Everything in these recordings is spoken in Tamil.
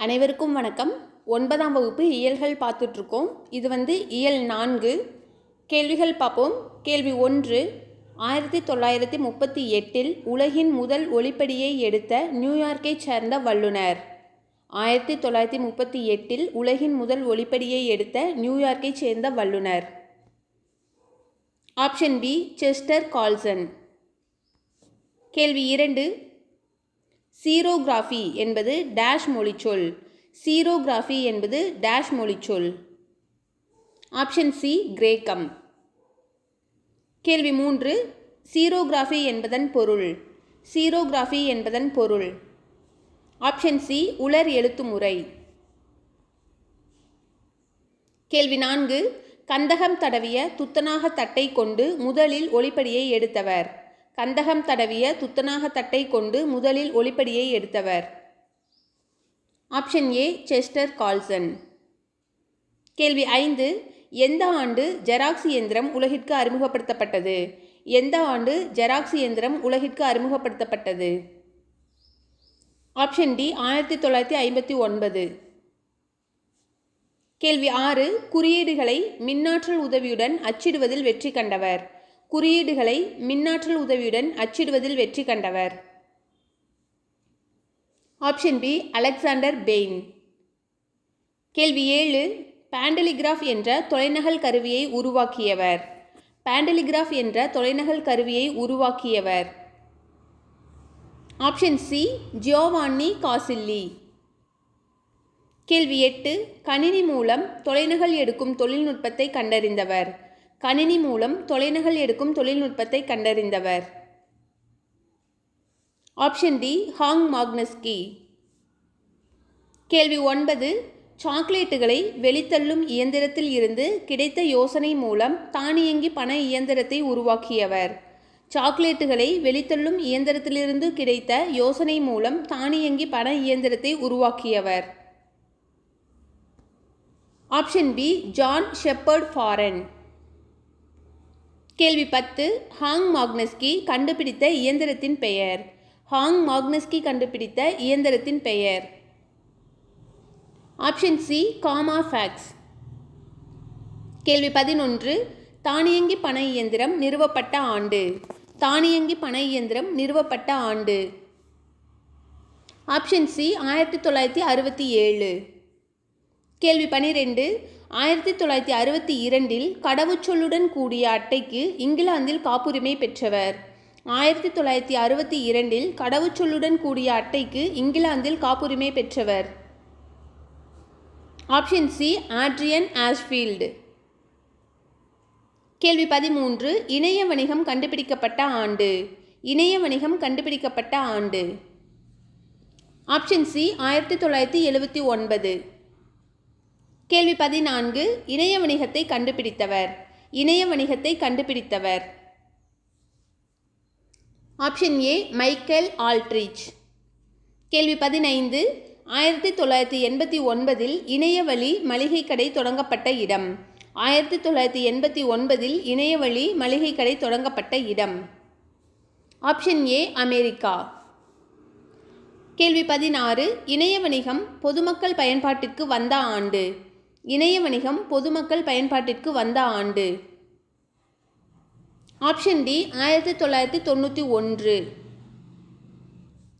அனைவருக்கும் வணக்கம். 9ஆம் வகுப்பு இயல்கள் பார்த்துட்ருக்கோம். இது இயல் 4. கேள்விகள் பார்ப்போம். கேள்வி 1. 1938 உலகின் முதல் ஒளிப்படியை எடுத்த நியூயார்க்கை சேர்ந்த வல்லுனர். 1938 உலகின் முதல் ஒளிப்படியை எடுத்த நியூயார்க்கை சேர்ந்த வல்லுனர். Option B Chester Carlson. கேள்வி 2. சீரோகிராஃபி என்பது டேஷ் மொழிச்சொல். சீரோகிராஃபி என்பது டேஷ் மொழிச்சொல். ஆப்ஷன் சி கிரேக்கம். கேள்வி 3. சீரோகிராஃபி என்பதன் பொருள். சீரோகிராஃபி என்பதன் பொருள். ஆப்ஷன் சி உலர் எழுத்துமுறை. கேள்வி 4. கந்தகம் தடவிய துத்தநாக தட்டை கொண்டு முதலில் ஒளிப்படியை எடுத்தவர். கந்தகம் தடவிய துத்தநாக தட்டை கொண்டு முதலில் ஒளிப்படியை எடுத்தவர். Option A Chester Carlson. கேள்வி 5. எந்த ஆண்டு ஜெராக்ஸ் இயந்திரம் உலகிற்கு அறிமுகப்படுத்தப்பட்டது. எந்த ஆண்டு ஜெராக்ஸ் இயந்திரம் உலகிற்கு அறிமுகப்படுத்தப்பட்டது. Option D 1959. கேள்வி 6. குறியீடுகளை மின்னாற்றல் உதவியுடன் அச்சிடுவதில் வெற்றி கண்டவர். குறியீடுகளை மின்னாற்றல் உதவியுடன் அச்சிடுவதில் வெற்றி கண்டவர். Option B Alexander Bain. கேள்வி 7. பாண்டலிகிராஃப் என்ற தொலைநகல் கருவியை உருவாக்கியவர். பாண்டலிகிராஃப் என்ற தொலைநகல் கருவியை உருவாக்கியவர். Option C Giovanni Caselli. கேள்வி 8. கணினி மூலம் தொலைநகல் எடுக்கும் தொழில்நுட்பத்தை கண்டறிந்தவர். கணினி மூலம் தொலைநகல் எடுக்கும் தொழில்நுட்பத்தை கண்டறிந்தவர். ஆப்ஷன் டி ஹாங் மாக்னஸ்கி. கேள்வி 9. சாக்லேட்டுகளை வெளித்தள்ளும் இயந்திரத்தில் இருந்து கிடைத்த யோசனை மூலம் தானியங்கி பண இயந்திரத்தை உருவாக்கியவர். சாக்லேட்டுகளை வெளித்தள்ளும் இயந்திரத்திலிருந்து கிடைத்த யோசனை மூலம் தானியங்கி பண இயந்திரத்தை உருவாக்கியவர். Option B John Shepherd Barron. கேள்வி 10. ஹாங் மாக்னஸ்கி கண்டுபிடித்த இயந்திரத்தின் பெயர். ஹாங் மாக்னஸ்கி கண்டுபிடித்த இயந்திரத்தின் பெயர். ஆப்ஷன் சி காமாஃபேக்ஸ். கேள்வி 11. தானியங்கி பண இயந்திரம் நிறுவப்பட்ட ஆண்டு. தானியங்கி பண இயந்திரம் நிறுவப்பட்ட ஆண்டு. Option C 1967. கேள்வி 12. 1962 கடவுச்சொல்லுடன் கூடிய அட்டைக்கு இங்கிலாந்தில் காப்புரிமை பெற்றவர். 1962 கடவுச்சொல்லுடன் கூடிய அட்டைக்கு இங்கிலாந்தில் காப்புரிமை பெற்றவர். Option C Adrian Ashfield. கேள்வி 13. இணைய வணிகம் கண்டுபிடிக்கப்பட்ட ஆண்டு. இணைய வணிகம் கண்டுபிடிக்கப்பட்ட ஆண்டு. Option C 1979. கேள்வி 14. இணைய வணிகத்தை கண்டுபிடித்தவர். இணைய வணிகத்தை கண்டுபிடித்தவர். Option A Michael Aldrich. கேள்வி 15. 1989 இணையவழி மளிகை கடை தொடங்கப்பட்ட இடம். 1989 இணையவழி மளிகை கடை தொடங்கப்பட்ட இடம். Option A America. கேள்வி 16. இணைய வணிகம் பொதுமக்கள் பயன்பாட்டிற்கு வந்த ஆண்டு. இணைய வணிகம் பொதுமக்கள் பயன்பாட்டிற்கு வந்த ஆண்டு. Option D 1991.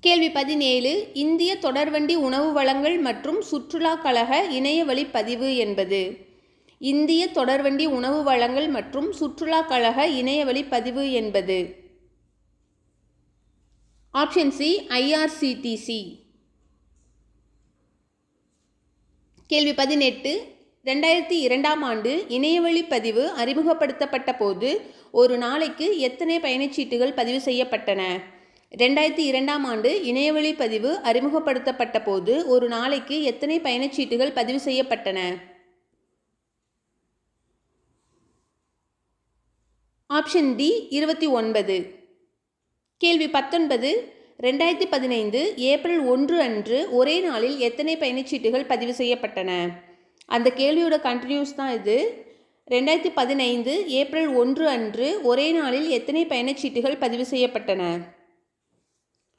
கேள்வி 17. இந்திய தொடர்வண்டி உணவு வழங்கல் மற்றும் சுற்றுலா கழக இணையவழி பதிவு என்பது. இந்திய தொடர்வண்டி உணவு வழங்கல் மற்றும் சுற்றுலா கழக இணையவழி பதிவு என்பது. Option C IRCTC. கேள்வி 18. 2002ஆம் ஆண்டு இணையவழி பதிவு அறிமுகப்படுத்தப்பட்ட போது ஒரு நாளைக்கு எத்தனை பயணச்சீட்டுகள் பதிவு செய்யப்பட்டன. 2002ஆம் ஆண்டு இணையவழி பதிவு அறிமுகப்படுத்தப்பட்ட போது ஒரு நாளைக்கு எத்தனை பயணச்சீட்டுகள் பதிவு செய்யப்பட்டன. Option D 29. கேள்வி 19. 2015 ஏப்ரல் 1 அன்று ஒரே நாளில் எத்தனை பயணச்சீட்டுகள் பதிவு செய்யப்பட்டன. அந்த கேள்வியோட கண்டினியூஸ் தான் இது. 2015 ஏப்ரல் 1 அன்று ஒரே நாளில் எத்தனை பயணச்சீட்டுகள் பதிவு செய்யப்பட்டன.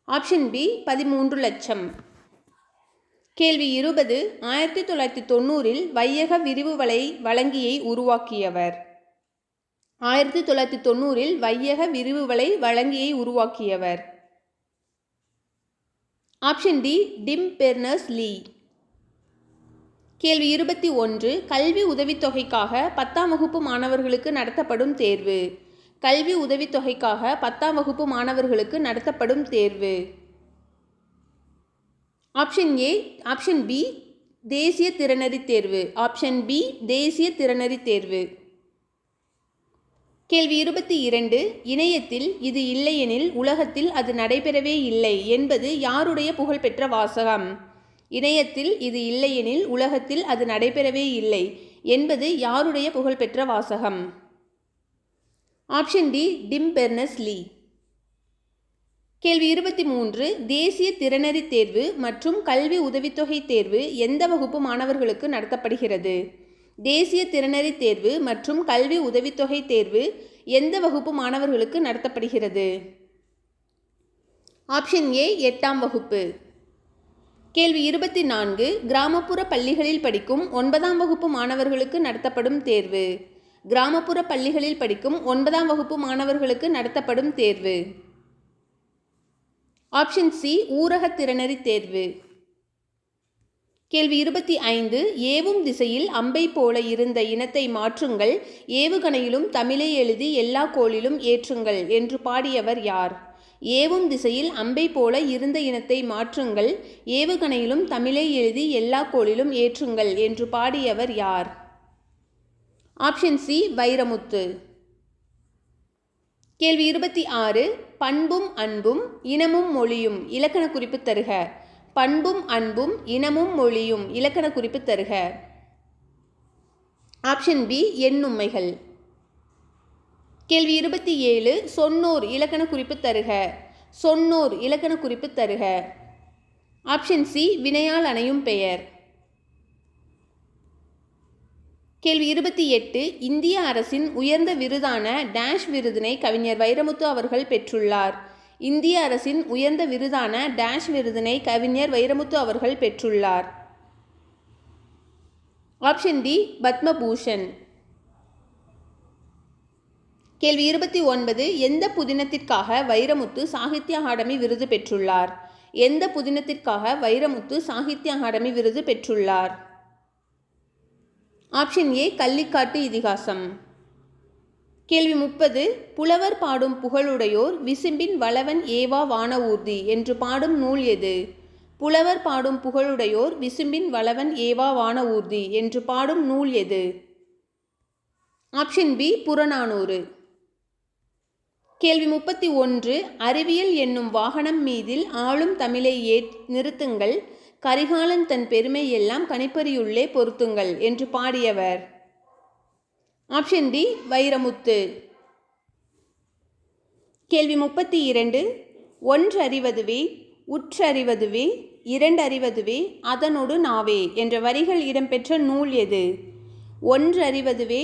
ஆப்ஷன் பி 13 லட்சம். கேள்வி 20 1990 வையக விரிவு வழங்கியை உருவாக்கியவர். 1990 வையக விரிவு வழங்கியை உருவாக்கியவர். ஆப்ஷன் டி டிம் பெர்னர்ஸ் லீ. கேள்வி 21 கல்வி உதவித்தொகைக்காக 10ஆம் வகுப்பு மாணவர்களுக்கு நடத்தப்படும் தேர்வு. கல்வி உதவித்தொகைக்காக 10ஆம் வகுப்பு மாணவர்களுக்கு நடத்தப்படும் தேர்வு. Option A. ஆப்ஷன் பி தேசிய திறனறி தேர்வு. ஆப்ஷன் பி தேசிய திறனறி தேர்வு. கேள்வி 22 இணையத்தில் இது இல்லையெனில் உலகத்தில் அது நடைபெறவே இல்லை என்பது யாருடைய புகழ்பெற்ற வாசகம்? இணையத்தில் இது இல்லையெனில் உலகத்தில் அது நடைபெறவே இல்லை என்பது யாருடைய புகழ்பெற்ற வாசகம்? ஆப்ஷன் டி டிம் பெர்னர்ஸ் லீ. கேள்வி 23 தேசிய திறனறி தேர்வு மற்றும் கல்வி உதவித்தொகை தேர்வு எந்த வகுப்பு மாணவர்களுக்கு நடத்தப்படுகிறது? தேசிய திறனறி தேர்வு மற்றும் கல்வி உதவித்தொகை தேர்வு எந்த வகுப்பு மாணவர்களுக்கு நடத்தப்படுகிறது? ஆப்ஷன் ஏ 8ஆம் வகுப்பு. கேள்வி 24 கிராமப்புற பள்ளிகளில் படிக்கும் 9ஆம் வகுப்பு மாணவர்களுக்கு நடத்தப்படும் தேர்வு. கிராமப்புற பள்ளிகளில் படிக்கும் 9ஆம் வகுப்பு மாணவர்களுக்கு நடத்தப்படும் தேர்வு. ஆப்ஷன் சி ஊரக திறனறி தேர்வு. கேள்வி 25 ஏவும் திசையில் அம்பை போல இருந்த இனத்தை மாற்றுங்கள், ஏவுகணையிலும் தமிழை எழுதி எல்லா கோளிலும் ஏற்றுங்கள் என்று பாடியவர் யார்? ஏவும் திசையில் அம்பை போல இருந்த இனத்தை மாற்றுங்கள், ஏவுகணையிலும் தமிழை எழுதி எல்லா கோளிலும் ஏற்றுங்கள் என்று பாடியவர் யார்? Option C Vairamuthu. கேள்வி 26 பண்பும் அன்பும் இனமும் மொழியும் இலக்கண குறிப்பு தருக. பண்பும் அன்பும் இனமும் மொழியும் இலக்கண குறிப்பு தருக. ஆப்ஷன் பி எண்ணும்மைகள். கேள்வி 27 சொன்னோர் இலக்கண குறிப்பு தருக. சொன்னோர் இலக்கண குறிப்பு தருக. ஆப்ஷன் சி வினையால் அணையும் பெயர். கேள்வி 28 இந்திய அரசின் உயர்ந்த விருதான டேஷ் விருதினை கவிஞர் வைரமுத்து அவர்கள் பெற்றுள்ளார். இந்திய அரசின் உயர்ந்த விருதான டேஷ் விருதினை கவிஞர் வைரமுத்து அவர்கள் பெற்றுள்ளார். Option D Padma Bhushan. கேள்வி 29 எந்த புதினத்திற்காக வைரமுத்து சாகித்ய அகாடமி விருது பெற்றுள்ளார்? எந்த புதினத்திற்காக வைரமுத்து சாகித்ய அகாடமி விருது பெற்றுள்ளார்? ஆப்ஷன் ஏ கள்ளிக்காட்டு இதிகாசம். கேள்வி 30 புலவர் பாடும் புகழுடையோர் விசும்பின் வளவன் ஏவா வான ஊர்தி என்று பாடும் நூல் எது? புலவர் பாடும் புகழுடையோர் விசும்பின் வளவன் ஏவா வான ஊர்தி என்று பாடும் நூல் எது? Option B Purananuru. கேள்வி 31 அறிவியல் என்னும் வாகனம் மீதில் ஆளும் தமிழை நிறுத்துங்கள், கரிகாலன் தன் பெருமை எல்லாம் கணிப்பொறியுள்ளே பொருத்துங்கள் என்று பாடியவர்? Option D Vairamuthu. கேள்வி 32 ஒன்றறிவதுவே உற்றறிவதுவே இரண்டறிவதுவே அதனொடு நாவே என்ற வரிகள் இடம்பெற்ற நூல் எது? ஒன்றறிவதுவே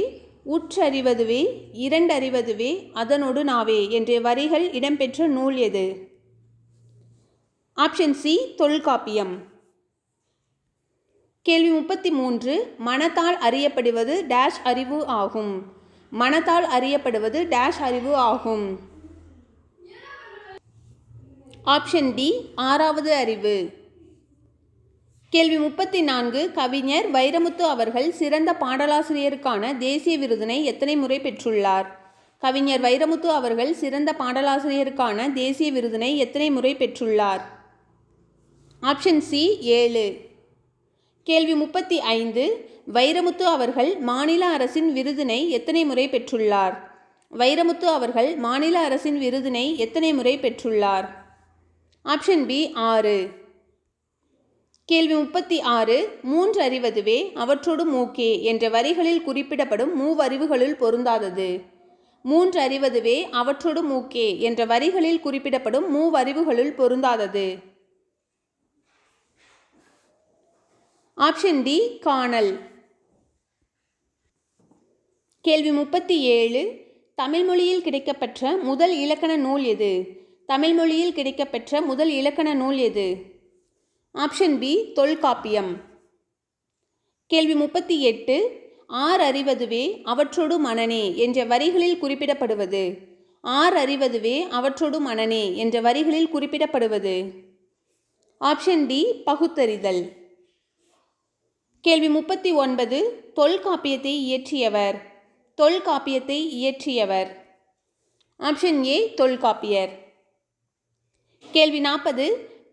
உற்றறிவதுவே இரண்டறிவதுவே அதனொடு நாவே என்ற வரிகள் இடம்பெற்ற நூல் எது? Option C Tolkappiyam. கேள்வி 33 மனத்தால் அறியப்படுவது டேஷ் அறிவு ஆகும். மனத்தால் அறியப்படுவது டேஷ் அறிவு ஆகும். ஆப்ஷன் டி ஆறாவது அறிவு. கேள்வி 34 கவிஞர் வைரமுத்து அவர்கள் சிறந்த பாடலாசிரியருக்கான தேசிய விருதினை எத்தனை முறை பெற்றுள்ளார்? கவிஞர் வைரமுத்து அவர்கள் சிறந்த பாடலாசிரியருக்கான தேசிய விருதினை எத்தனை முறை பெற்றுள்ளார்? Option C 7. கேள்வி 35 வைரமுத்து அவர்கள் மாநில அரசின் விருதினை எத்தனை முறை பெற்றுள்ளார்? வைரமுத்து அவர்கள் மாநில அரசின் விருதினை எத்தனை முறை பெற்றுள்ளார்? Option B 6. கேள்வி 36 மூன்றறிவதுவே அவற்றோடு மூக்கே என்ற வரிகளில் குறிப்பிடப்படும் மூவறிவுகளுள் பொருந்தாதது. மூன்றறிவதுவே அவற்றோடு மூக்கே என்ற வரிகளில் குறிப்பிடப்படும் மூவறிவுகளுள் பொருந்தாதது. ஆப்ஷன் டி காணல். கேள்வி 37 தமிழ் மொழியில் கிடைக்கப்பெற்ற முதல் இலக்கண நூல் எது? தமிழ் மொழியில் கிடைக்கப்பெற்ற முதல் இலக்கண நூல் எது? Option B Tolkappiyam. கேள்வி 38 ஆர் அறிவதுவே அவற்றொடு மனனே என்ற வரிகளில் குறிப்பிடப்படுவது. ஆர் அறிவதுவே அவற்றொடு மனனே என்ற வரிகளில் குறிப்பிடப்படுவது. Option D பகுத்தறிதல். கேள்வி 39 தொல்காப்பியத்தை இயற்றியவர். தொல்காப்பியத்தை இயற்றியவர். Option A Tolkappiyar. கேள்வி 40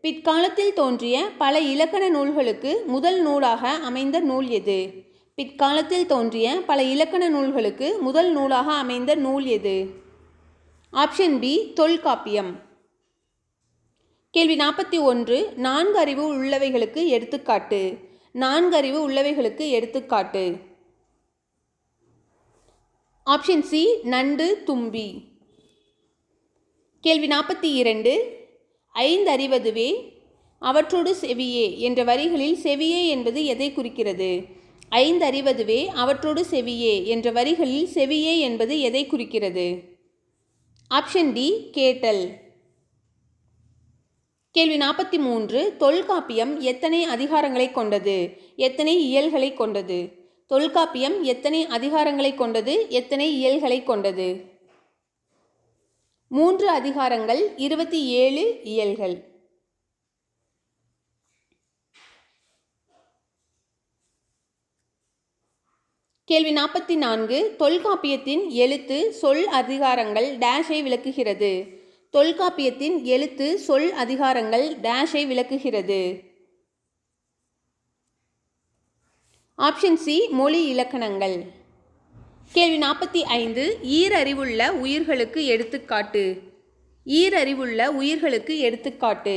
பிற்காலத்தில் தோன்றிய பல இலக்கண நூல்களுக்கு முதல் நூலாக அமைந்த நூல் எது? பிற்காலத்தில் தோன்றிய பல இலக்கண நூல்களுக்கு முதல் நூலாக அமைந்த நூல் எது? Option B Tolkappiyam. கேள்வி 41 நான்கு அறிவு உள்ளவைகளுக்கு எடுத்துக்காட்டு. நான்கு அறிவு உள்ளவைகளுக்கு எடுத்துக்காட்டு. ஆப்ஷன் சி நண்டு தும்பி. கேள்வி 42 ஐந்தறிவதுவே அவற்றோடு செவியே என்ற வரிகளில் செவியே என்பது எதை குறிக்கிறது? ஐந்தறிவதுவே அவற்றோடு செவியே என்ற வரிகளில் செவியே என்பது எதை குறிக்கிறது? ஆப்ஷன் டி கேட்டல். கேள்வி 43 தொல்காப்பியம் எத்தனை அதிகாரங்களை கொண்டது? எத்தனை இயல்களை கொண்டது? தொல்காப்பியம் எத்தனை அதிகாரங்களை கொண்டது? எத்தனை இயல்களை கொண்டது? 3 அதிகாரங்கள் 27 இயல்கள். கேள்வி 44 தொல்காப்பியத்தின் எழுத்து சொல் அதிகாரங்கள் டேஷை விளக்குகிறது. தொல்காப்பியத்தின் எழுத்து சொல் அதிகாரங்கள் டேஷை விளக்குகிறது. ஆப்ஷன் சி மொழி இலக்கணங்கள். கேள்வி 45 ஈரறிவுள்ள உயிர்களுக்கு எடுத்துக்காட்டு. ஈரறிவுள்ள உயிர்களுக்கு எடுத்துக்காட்டு.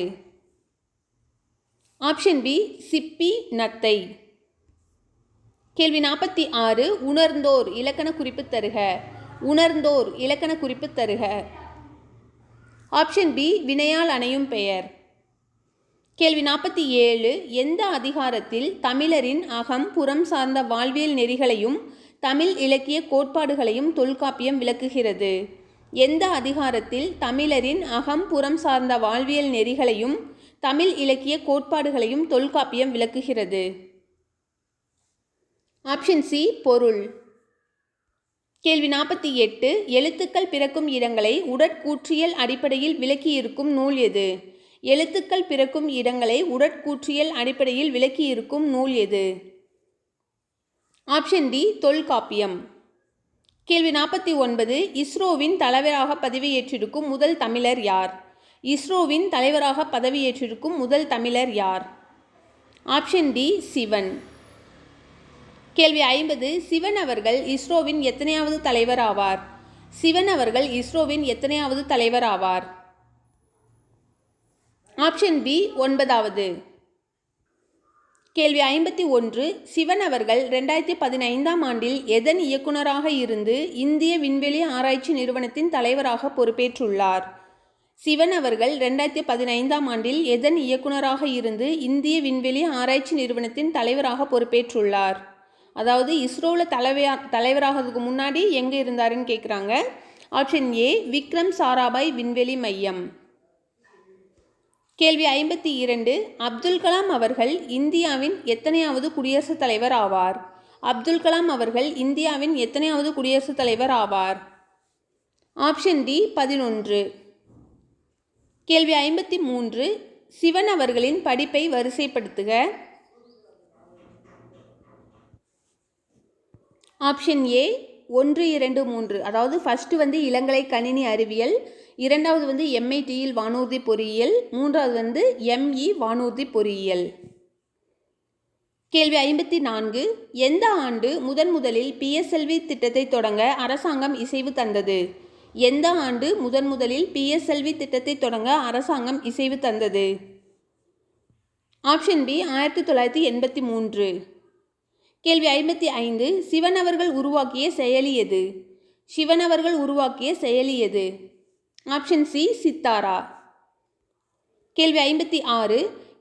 ஆப்ஷன் பி சிப்பி நத்தை. கேள்வி 46 உணர்ந்தோர் இலக்கண குறிப்பு தருக. உணர்ந்தோர் இலக்கண குறிப்பு தருக. ஆப்ஷன் பி வினையால் அணையும் பெயர். கேள்வி 47 எந்த அதிகாரத்தில் தமிழரின் அகம் புறம் சார்ந்த வாழ்வியல் நெறிகளையும் தமிழ் இலக்கிய கோட்பாடுகளையும் தொல்காப்பியம் விளக்குகிறது? எந்த அதிகாரத்தில் தமிழரின் அகம் புறம் சார்ந்த வாழ்வியல் நெறிகளையும் தமிழ் இலக்கிய கோட்பாடுகளையும் தொல்காப்பியம் விளக்குகிறது? ஆப்ஷன் சி பொருள். கேள்வி 48 எழுத்துக்கள் பிறக்கும் இடங்களை உடற்கூற்றியல் அடிப்படையில் விளக்கியிருக்கும் நூல் எது? எழுத்துக்கள் பிறக்கும் இடங்களை உடற்கூற்றியல் அடிப்படையில் விளக்கியிருக்கும் நூல் எது? Option D Tolkappiyam. கேள்வி 49 இஸ்ரோவின் தலைவராக பதவியேற்றிருக்கும் முதல் தமிழர் யார்? இஸ்ரோவின் தலைவராக பதவியேற்றிருக்கும் முதல் தமிழர் யார்? Option D Sivan. கேள்வி 50 சிவன் அவர்கள் இஸ்ரோவின் எத்தனையாவது தலைவர் ஆவார்? சிவன் அவர்கள் இஸ்ரோவின் எத்தனையாவது தலைவர் ஆவார்? ஆப்ஷன் பி 9வது. கேள்வி 51 சிவன் அவர்கள் 2015ஆம் ஆண்டில் எதன் இயக்குநராக இருந்து இந்திய விண்வெளி ஆராய்ச்சி நிறுவனத்தின் தலைவராக பொறுப்பேற்றுள்ளார்? சிவன் அவர்கள் 2015ஆம் ஆண்டில் எதன் இயக்குநராக இருந்து இந்திய விண்வெளி ஆராய்ச்சி நிறுவனத்தின் தலைவராக பொறுப்பேற்றுள்ளார்? அதாவது இஸ்ரோவில் தலைவராகிறதுக்கு முன்னாடி எங்கே இருந்தாருன்னு கேட்குறாங்க. ஆப்ஷன் ஏ விக்ரம் சாராபாய் விண்வெளி மையம். கேள்வி 52 அப்துல் கலாம் அவர்கள் இந்தியாவின் எத்தனையாவது குடியரசுத் தலைவர் ஆவார்? அப்துல் கலாம் அவர்கள் இந்தியாவின் எத்தனையாவது குடியரசுத் தலைவர் ஆவார்? Option D 11. கேள்வி 53 சிவன் அவர்களின் படிப்பை வரிசைப்படுத்துக. Option A 1, 2, 3. அதாவது ஃபஸ்ட்டு இளங்கலை கணினி அறிவியல், இரண்டாவது MITயில் வானூர்தி பொறியியல், மூன்றாவது ME வானூர்தி பொறியியல். கேள்வி 54 எந்த ஆண்டு முதலில் PSLV திட்டத்தை தொடங்க அரசாங்கம் இசைவு தந்தது? எந்த ஆண்டு முதலில் PSLV திட்டத்தை தொடங்க அரசாங்கம் இசைவு தந்தது? Option B 1983. கேள்வி 55 சிவன் அவர்கள் உருவாக்கிய செயலி எது? சிவன் அவர்கள் உருவாக்கிய செயலி எது? Option C Sithara. கேள்வி 56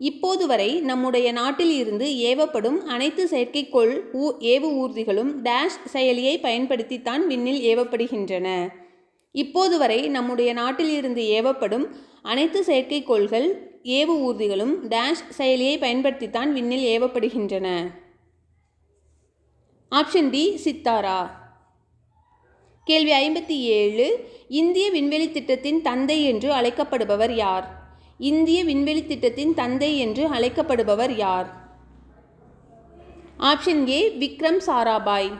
இப்போது வரை நம்முடைய நாட்டில் இருந்து ஏவப்படும் அனைத்து செயற்கைக்கோள் ஏவு ஊர்திகளும் டேஷ் செயலியை பயன்படுத்தித்தான் விண்ணில் ஏவப்படுகின்றன. இப்போது வரை நம்முடைய நாட்டில் இருந்து ஏவப்படும் அனைத்து செயற்கைக்கோள்கள் ஏவு ஊர்திகளும் டேஷ் செயலியை பயன்படுத்தித்தான் விண்ணில் ஏவப்படுகின்றன. Option D Sithara. கேள்வி 57. இந்திய விண்வெளி திட்டத்தின் தந்தை என்று அழைக்கப்படுபவர் யார்? இந்திய விண்வெளி திட்டத்தின் தந்தை என்று அழைக்கப்படுபவர் யார்? Option A Vikram Sarabhai.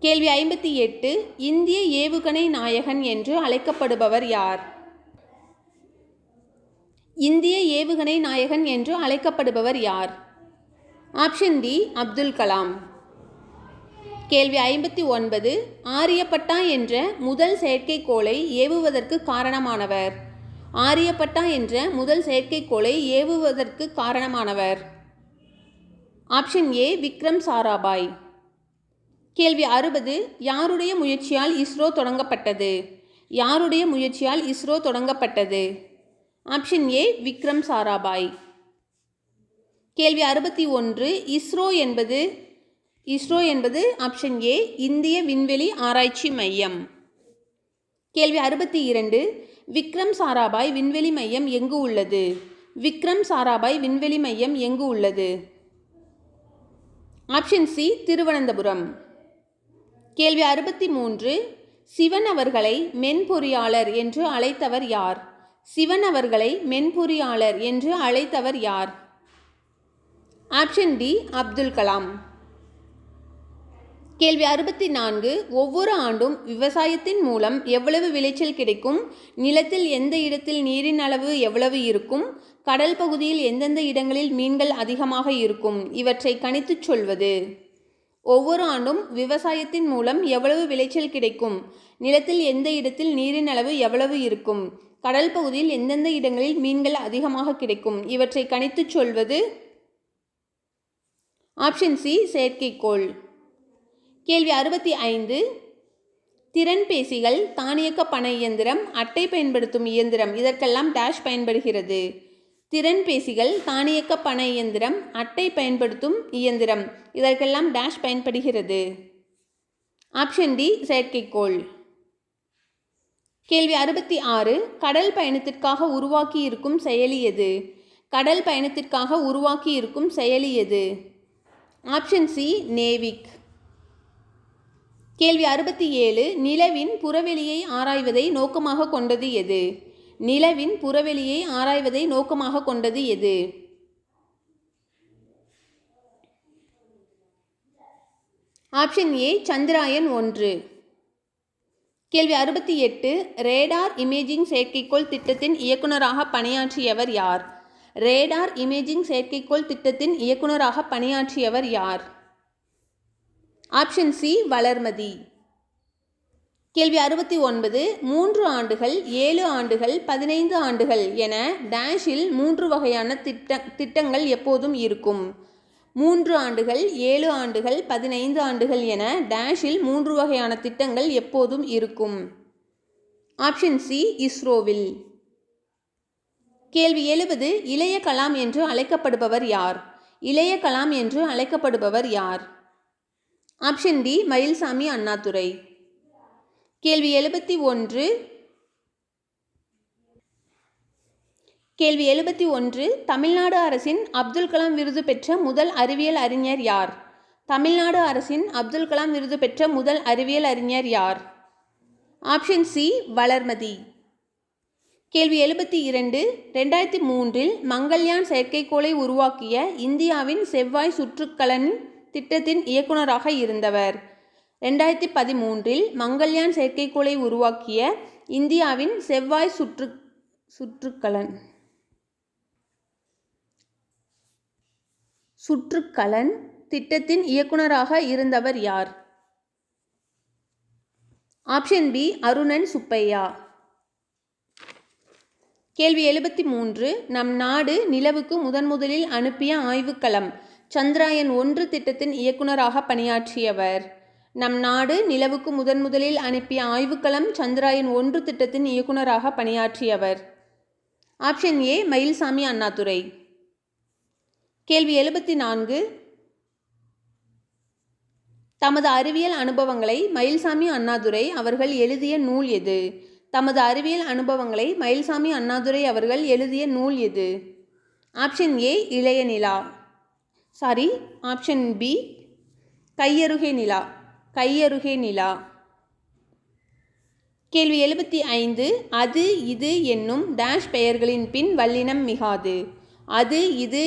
கேள்வி 58. இந்திய ஏவுகணை நாயகன் என்று அழைக்கப்படுபவர் யார்? இந்திய ஏவுகணை நாயகன் என்று அழைக்கப்படுபவர் யார்? Option D Abdul Kalam. கேள்வி 59. ஆரியப்பட்டா என்ற முதல் செயற்கைக்கோளை ஏவுவதற்கு காரணமானவர்? ஆரியப்பட்டா என்ற முதல் செயற்கைக்கோளை ஏவுவதற்கு காரணமானவர்? Option A Vikram Sarabhai. கேள்வி 60. யாருடைய முயற்சியால் இஸ்ரோ தொடங்கப்பட்டது? யாருடைய முயற்சியால் இஸ்ரோ தொடங்கப்பட்டது? Option A Vikram Sarabhai. கேள்வி 61. இஸ்ரோ என்பது ஆப்ஷன் ஏ இந்திய விண்வெளி ஆராய்ச்சி மையம். கேள்வி 62. விக்ரம் சாராபாய் விண்வெளி மையம் எங்கு உள்ளது? விக்ரம் சாராபாய் விண்வெளி மையம் எங்கு உள்ளது? Option C Thiruvananthapuram. கேள்வி 63. சிவன் அவர்களை மென்பொறியாளர் என்று அழைத்தவர் யார்? சிவன் அவர்களை மென்பொறியாளர் என்று அழைத்தவர் யார்? Option D Abdul Kalam. கேள்வி 64. ஒவ்வொரு ஆண்டும் விவசாயத்தின் மூலம் எவ்வளவு விளைச்சல் கிடைக்கும்? நிலத்தில் எந்த இடத்தில் நீரின் அளவு எவ்வளவு இருக்கும்? கடல் பகுதியில் எந்தெந்த இடங்களில் மீன்கள் அதிகமாக இருக்கும்? இவற்றை கணித்துச் சொல்வது. ஒவ்வொரு ஆண்டும் விவசாயத்தின் மூலம் எவ்வளவு விளைச்சல் கிடைக்கும்? நிலத்தில் எந்த இடத்தில் நீரின் அளவு எவ்வளவு இருக்கும்? கடல் பகுதியில் எந்தெந்த இடங்களில் மீன்கள் அதிகமாக கிடைக்கும்? இவற்றை கணித்துச் சொல்வது. ஆப்ஷன் சி செயற்கைக்கோள். கேள்வி 65. திறன்பேசிகள், தானியக்க பண இயந்திரம், அட்டை பயன்படுத்தும் இயந்திரம் இதற்கெல்லாம் டேஷ் பயன்படுகிறது? திறன்பேசிகள், தானியக்க பண இயந்திரம், அட்டை பயன்படுத்தும் இயந்திரம் இதற்கெல்லாம் டேஷ் பயன்படுகிறது? ஆப்ஷன் டி செயற்கைக்கோள். கேள்வி 66. கடல் பயணத்திற்காக உருவாக்கி இருக்கும் செயலி எது? கடல் பயணத்திற்காக உருவாக்கி இருக்கும் செயலி எது? Option C Navik. கேள்வி 67. நிலவின் புறவெளியை ஆராய்வதை நோக்கமாக கொண்டது எது? நிலவின் புறவெளியை ஆராய்வதை நோக்கமாக கொண்டது எது? Option A Chandrayaan 1. கேள்வி 68. ரேடார் இமேஜிங் செயற்கைக்கோள் திட்டத்தின் இயக்குநராக பணியாற்றியவர் யார்? ரேடார் இமேஜிங் செயற்கைக்கோள் திட்டத்தின் இயக்குநராக பணியாற்றியவர் யார்? Option C Valarmathi. கேள்வி 69. 3 ஆண்டுகள், 7 ஆண்டுகள், 15 ஆண்டுகள் என டேஷில் 3 வகையான திட்டங்கள் எப்போதும் இருக்கும்? 3 ஆண்டுகள், 7 ஆண்டுகள், 15 ஆண்டுகள் என டேஷில் 3 வகையான திட்டங்கள் எப்போதும் இருக்கும்? ஆப்ஷன் சி இஸ்ரோவில். கேள்வி 70. இளைய கலாம் என்று அழைக்கப்படுபவர் யார்? இளைய கலாம் என்று அழைக்கப்படுபவர் யார்? Option D Mylswamy Annadurai. கேள்வி 71. கேள்வி 71. தமிழ்நாடு அரசின் அப்துல் கலாம் விருது பெற்ற முதல் அறிவியல் அறிஞர் யார்? தமிழ்நாடு அரசின் அப்துல் கலாம் விருது பெற்ற முதல் அறிவியல் அறிஞர் யார்? Option C Valarmathi. கேள்வி 72. 2003 மங்கள்யான் செயற்கைக்கோளை உருவாக்கிய இந்தியாவின் செவ்வாய் சுற்றுக்கலன் திட்டத்தின் இயக்குநராக இருந்தவர்? 2013 மங்கள்யான் செயற்கைக்கோளை உருவாக்கிய இந்தியாவின் செவ்வாய் சுற்றுக்கலன் திட்டத்தின் இயக்குநராக இருந்தவர் யார்? Option B Arunan Subbiah. கேள்வி 73. நம் நாடு நிலவுக்கு முதலில் அனுப்பிய ஆய்வுக்களம் சந்திராயன் 1 திட்டத்தின் இயக்குநராக பணியாற்றியவர்? நம் நாடு நிலவுக்கு முதலில் அனுப்பிய ஆய்வுக்களம் சந்திராயன் 1 திட்டத்தின் இயக்குநராக பணியாற்றியவர்? Option A Mylswamy Annadurai. கேள்வி 74. தமது அறிவியல் அனுபவங்களை மயில்சாமி அண்ணாதுரை அவர்கள் எழுதிய நூல் எது? தமது அறிவியல் அனுபவங்களை மயில்சாமி அண்ணாதுரை அவர்கள் எழுதிய நூல் எது? ஆப்ஷன் ஏ இளைய நிலா. ஆப்ஷன் பி கையருகே நிலா. கையருகே நிலா. கேள்வி 75. அது இது என்னும் டேஷ் பெயர்களின் பின் வல்லினம் மிகாது. அது இது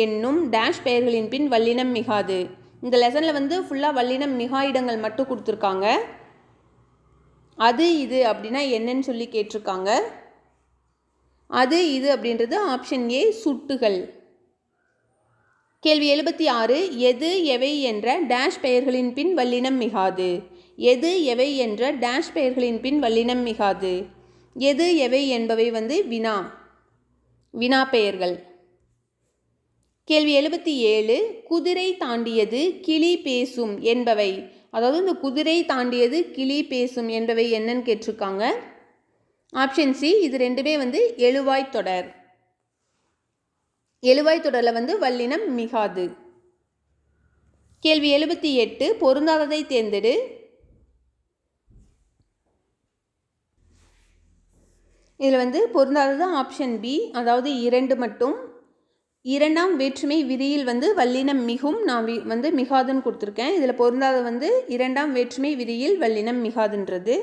என்னும் டேஷ் பெயர்களின் பின் வல்லினம் மிகாது. இந்த லெசனில் ஃபுல்லாக வல்லினம் மிகா இடங்கள் மட்டும் கொடுத்துருக்காங்க. அது இது அப்படின்னா என்னன்னு சொல்லி கேட்டிருக்காங்க. அது இது அப்படின்றது ஆப்ஷன் ஏ சுட்டுகள். கேள்வி 76. எது எவை என்ற டேஷ் பெயர்களின் பின் வல்லினம் மிகாது. எது எவை என்ற டேஷ் பெயர்களின் பின் வல்லினம் மிகாது. எது எவை என்பவை வினா வினா பெயர்கள். கேள்வி 77. குதிரை தாண்டியது கிளி பேசும் என்பவை, அதாவது இந்த குதிரை தாண்டியது கிளி பேசும் என்பவை என்னன்னு கேட்டிருக்காங்க. ஆப்ஷன் சி இது ரெண்டுமே எழுவாய் தொடர். எழுவாய் தொடரில் வல்லினம் மிகாது. கேள்வி 78. பொருந்தாததை தேர்ந்தெடு. இதில் பொருந்தாதது ஆப்ஷன் பி, அதாவது 2 மட்டும். இரண்டாம் வேற்றுமை விதியில் வல்லினம் மிகும், நான் மிகாதுன்னு கொடுத்துருக்கேன். இதில் பொருந்தாத இரண்டாம் வேற்றுமை விதியில் வல்லினம் மிகாதுன்றது.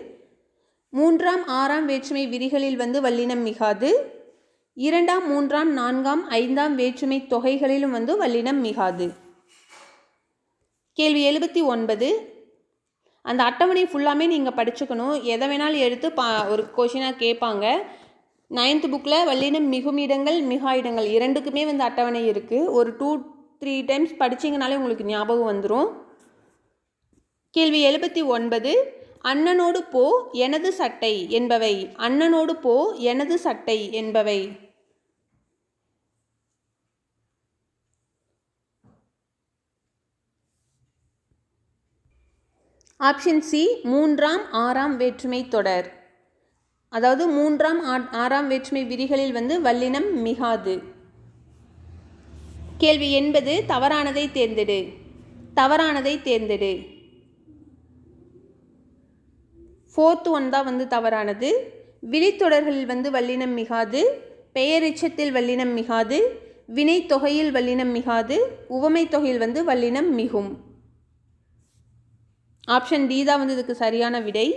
3ஆம் 6ஆம் வேற்றுமை விதிகளில் வல்லினம் மிகாது. 2ஆம் 3ஆம் 4ஆம் 5ஆம் வேற்றுமை தொகைகளிலும் வல்லினம் மிகாது. கேள்வி 79. அந்த அட்டவணை ஃபுல்லாமே நீங்கள் படிச்சுக்கணும். எதை வேணாலும் எடுத்து ஒரு கொஷினாக கேட்பாங்க. 9th புக்கில் வல்லினம் மிகும் இடங்கள் மிகா இடங்கள் இரண்டுக்குமே அட்டவணை இருக்குது. ஒரு 2-3 டைம்ஸ் படிச்சிங்கனாலே உங்களுக்கு ஞாபகம் வந்துடும். கேள்வி 79. அண்ணனோடு போ எனது சட்டை என்பவை. அண்ணனோடு போ எனது சட்டை என்பவை. ஆப்ஷன் சி 3ஆம் 6ஆம் வேற்றுமை தொடர், அதாவது 3ஆம் 6ஆம் வேற்றுமை விதிகளில் வல்லினம் மிகாது. கேள்வி 80. தவறானதை தேர்ந்தெடு. தவறானதை தேர்ந்தெடு. 4th ஒன் தான் தவறானது. விழித்தொடர்களில் வல்லினம் மிகாது. பெயரெச்சத்தில் வல்லினம் மிகாது. வினை தொகையில் வல்லினம் மிகாது. உவமை தொகையில் வல்லினம் மிகும். ஆப்ஷன் டி தான் இதுக்கு சரியான விடை.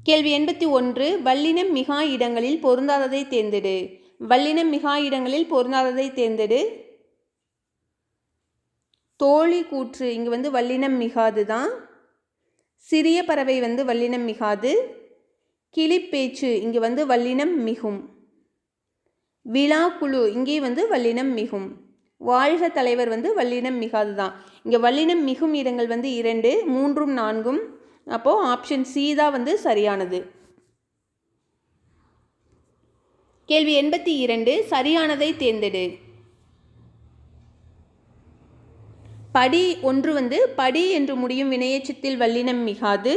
கேள்வி 81. வல்லினம் மிகா இடங்களில் பொருந்தாததை தேர்ந்தெடு. வல்லினம் மிகா இடங்களில் பொருந்தாததை தேர்ந்தெடு. தோழி கூற்று இங்கு வல்லினம் மிகாது தான். சிறிய பறவை வல்லினம் மிகாது. கிளிப்பேச்சு இங்கு வல்லினம் மிகும். விழா குழு இங்கே வல்லினம் மிகும். வாழ்க தலைவர் வல்லினம் மிகாது தான். இங்கே வல்லினம் மிகும் இடங்கள் 2, 3, 4. அப்போது ஆப்ஷன் சி தான் சரியானது. கேள்வி 82. சரியானதை தேர்ந்தெடு. படி 1 படி என்று முடியும் வினையெச்சத்தில் வல்லினம் மிகாது.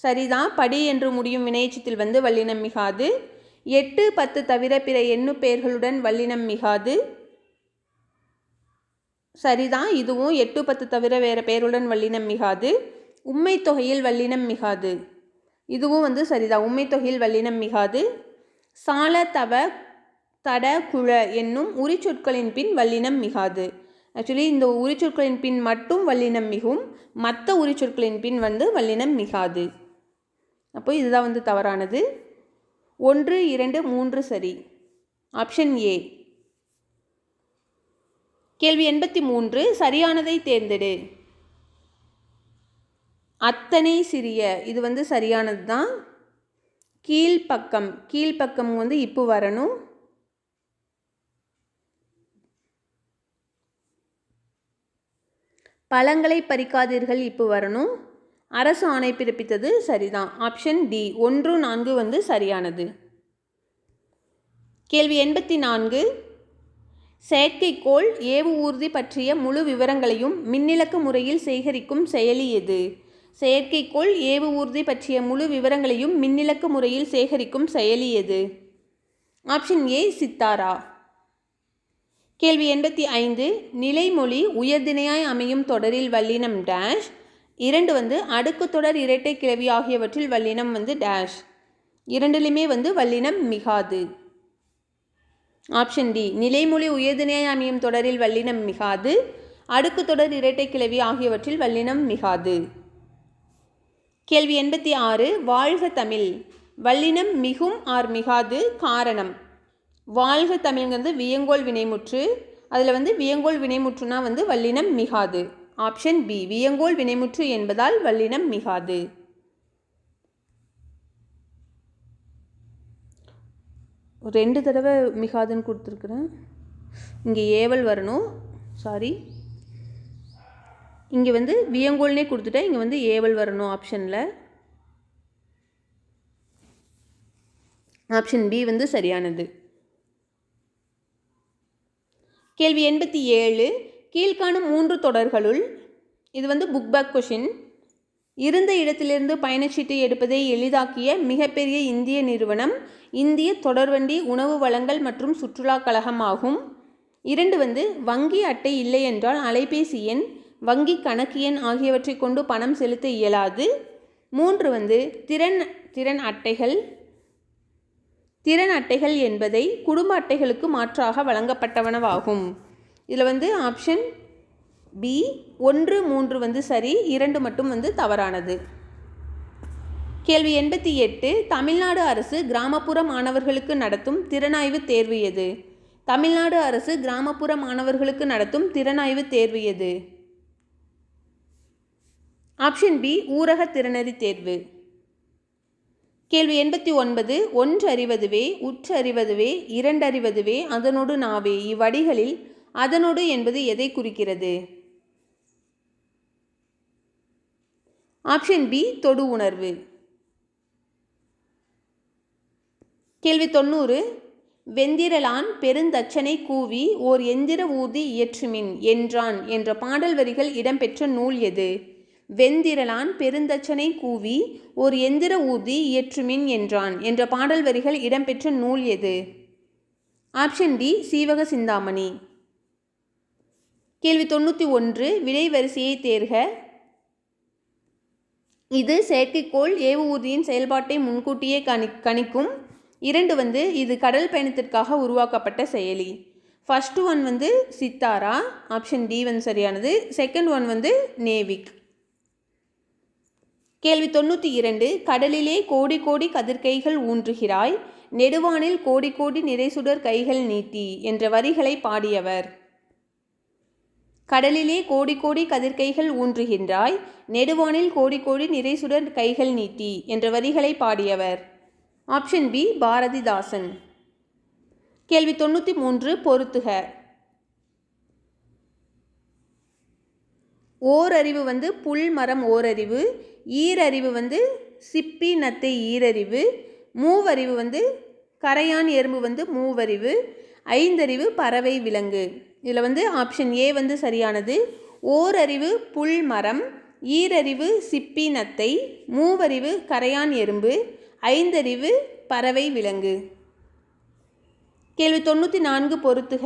சரிதான், படி என்று முடியும் வினையெச்சத்தில் வல்லினம் மிகாது. 8, 10 தவிர பிற எண்ணு பெயர்களுடன் வல்லினம் மிகாது. சரிதான், இதுவும் 8, 10 தவிர வேறு பெயருடன் வல்லினம் மிகாது. உம்மை தொகையில் வல்லினம் மிகாது. இதுவும் சரிதான், உம்மை தொகையில் வல்லினம் மிகாது. சால தவ தட குழ என்னும் உரிச்சொற்களின் பின் வல்லினம் மிகாது. ஆக்சுவலி இந்த உரிச்சொற்களின் பின் மட்டும் வல்லினம் மிகும், மற்ற உரிச்சொற்களின் பின் வல்லினம் மிகாது. அப்போ இதுதான் தவறானது. 1, 2, 3 சரி. Option A. கேள்வி 83. சரியானதை தேர்ந்தெடு. அத்தனை சிறிய இது சரியானது தான். கீழ்ப்பக்கம் கீழ்ப்பக்கம் இப்போ வரணும். பழங்களை பறிக்காதீர்கள் இப்போ வரணும். அரசு ஆணை பிறப்பித்தது சரிதான். ஆப்ஷன் டி 1, 4 சரியானது. கேள்வி 84. செயற்கைக்கோள் ஏவு ஊர்தி பற்றிய முழு விவரங்களையும் மின்னிலக்க முறையில் சேகரிக்கும் செயலி எது? செயற்கைக்கோள் ஏவு ஊர்தி பற்றிய முழு விவரங்களையும் மின்னிலக்க முறையில் சேகரிக்கும் செயலி எது? Option A Sithara. கேள்வி 85. நிலைமொழி உயர்திணையாய் அமையும் தொடரில் வல்லினம் டேஷ். 2 வந்து அடுக்கு தொடர் இரட்டை கிளவி ஆகியவற்றில் வல்லினம் வந்து டேஷ். இரண்டிலுமே வந்து வல்லினம் மிகாது. ஆப்ஷன் டி நிலைமொழி உயர்திணை அமையும் தொடரில் வல்லினம் மிகாது. அடுக்கு தொடர் இரட்டை கிளவி ஆகியவற்றில் வல்லினம் மிகாது. கேள்வி 86 வாழ்க தமிழ். வல்லினம் மிகும் ஆர் மிகாது. காரணம். வாழ்க தமிழ்ங்கிறது வியங்கோள் வினைமுற்று. அதில் வந்து வியங்கோள் வினைமுற்றுனா வந்து வல்லினம் மிகாது. ஆப்ஷன் பி வியங்கோள் வினைமுற்று என்பதால் வல்லினம் மிகாது. ரெண்டு தடவை மிகாதுன்னு கொடுத்துருக்குறேன். இங்கே ஏவல் வரணும். சாரி, இங்கே வந்து வியங்கோள்னே கொடுத்துட்டேன். இங்கே வந்து ஏவல் வரணும் ஆப்ஷனில். ஆப்ஷன் பி வந்து சரியானது. கேள்வி 87 கீழ்காணும் 3 தொடர்களுள் இது வந்து புக் பேக் கொஷின். இருந்த இடத்திலிருந்து பயணச்சீட்டு எடுப்பதை எளிதாக்கிய மிகப்பெரிய இந்திய நிறுவனம் இந்திய தொடர்வண்டி உணவு வழங்கல் மற்றும் சுற்றுலா கழகம் ஆகும். 2 வந்து வங்கி அட்டை இல்லை என்றால் அலைபேசி எண், வங்கி கணக்கு எண் ஆகியவற்றை கொண்டு பணம் செலுத்த இயலாது. 3 வந்து திறன் அட்டைகள் என்பதை குடும்ப அட்டைகளுக்கு மாற்றாக வழங்கப்பட்டவனவாகும். இதில் வந்து ஆப்ஷன் பி 1, 3 வந்து சரி, 2 மட்டும் வந்து தவறானது. கேள்வி 88 தமிழ்நாடு அரசு கிராமப்புற மாணவர்களுக்கு நடத்தும் திறனாய்வு தேர்வு எது? தமிழ்நாடு அரசு கிராமப்புற மாணவர்களுக்கு நடத்தும் திறனாய்வு தேர்வு எது? ஆப்ஷன் பி ஊரக திறனறி தேர்வு. கேள்வி 89 ஒன்றறிவதுவே, உற்றறிவதுவே, இரண்டறிவதுவே, அதனோடு நாவே, இவ்வடிகளில் அதனோடு என்பது எதை குறிக்கிறது? ஆப்ஷன் பி தொடு உணர்வு. கேள்வி 90 வெந்திரலான் பெருந்தச்சனை கூவி ஓர் எந்திர ஊதி இயற்றுமின் என்றான் என்ற பாடல் வரிகள் இடம்பெற்ற நூல் எது? வெந்திரலான் பெருந்தச்சனை கூவி ஓர் எந்திர ஊதி இயற்றுமின் என்றான் என்ற பாடல் வரிகள் இடம்பெற்ற நூல் எது? Option D Jivaka Chintamani. கேள்வி 91 விடை வரிசையை தேர்க. இது செயற்கைக்கோள் ஏவுஊர்தியின் செயல்பாட்டை முன்கூட்டியே கணிக்கும். 2 வந்து இது கடல் பயணத்திற்காக உருவாக்கப்பட்ட செயலி. ஃபர்ஸ்ட் ஒன் வந்து சித்தாரா, ஆப்ஷன் டி வந்து சரியானது. செகண்ட் ஒன் வந்து நேவிக். கேள்வி 92 கடலிலே கோடி கோடி கதிர்கைகள் ஊன்றுகிறாய், நெடுவானில் கோடி கோடி நிறைசுடர் கைகள் நீட்டி என்ற வரிகளை பாடியவர்? கடலிலே கோடி கோடி கதிர்கைகள் ஊன்றுகின்றாய், நெடுவானில் கோடி கோடி நிறைசுடர் கைகள் நீட்டி என்ற வரிகளை பாடியவர்? Option B Bharathidasan. கேள்வி 93 பொருத்துக. ஓரறிவு வந்து புல் மரம் ஓரறிவு, ஈரறிவு வந்து சிப்பி நத்தை ஈரறிவு, மூவறிவு வந்து கரையான் எறும்பு வந்து மூவறிவு, ஐந்தறிவு பறவை விலங்கு. இதில் வந்து ஆப்ஷன் ஏ வந்து சரியானது. ஓரறிவு புல் மரம், ஈரறிவு சிப்பி நத்தை, மூவறிவு கரையான் எறும்பு, ஐந்தறிவு பறவை விலங்கு. கேள்வி 94 பொருத்துக.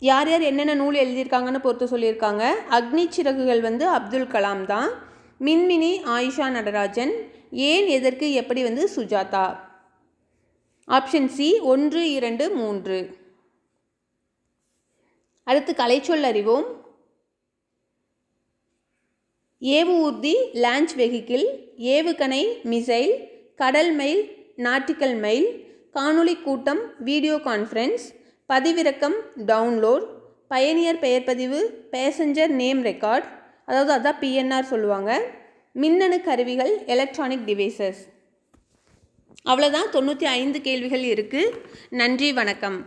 யார் யார் என்னென்ன நூல் எழுதியிருக்காங்கன்னு பொறுத்து சொல்லியிருக்காங்க. அக்னி சிறகுகள் வந்து அப்துல் கலாம் தான். மின்மினி ஆயிஷா நடராஜன். ஏன் எதற்கு எப்படி வந்து சுஜாதா. Option C 1, 2, 3. அடுத்து கலைச்சொல் அறிவோம். ஏவு ஊர்தி லான்ச் வெஹிக்கிள், ஏவுகணை மிசைல், கடல் மெயில் நாட்டிக்கல் மெயில், காணொளி கூட்டம் வீடியோ கான்ஃபரன்ஸ், பதிவிறக்கம் டவுன்லோட், பயணியர் பெயர் பதிவு பேசஞ்சர் நேம் ரெக்கார்ட், அதாவது அதான் பிஎன்ஆர் சொல்லுவாங்க, மின்னணு கருவிகள் எலக்ட்ரானிக் டிவைசஸ். அவ்வளோதான் 95 கேள்விகள் இருக்குது. நன்றி, வணக்கம்.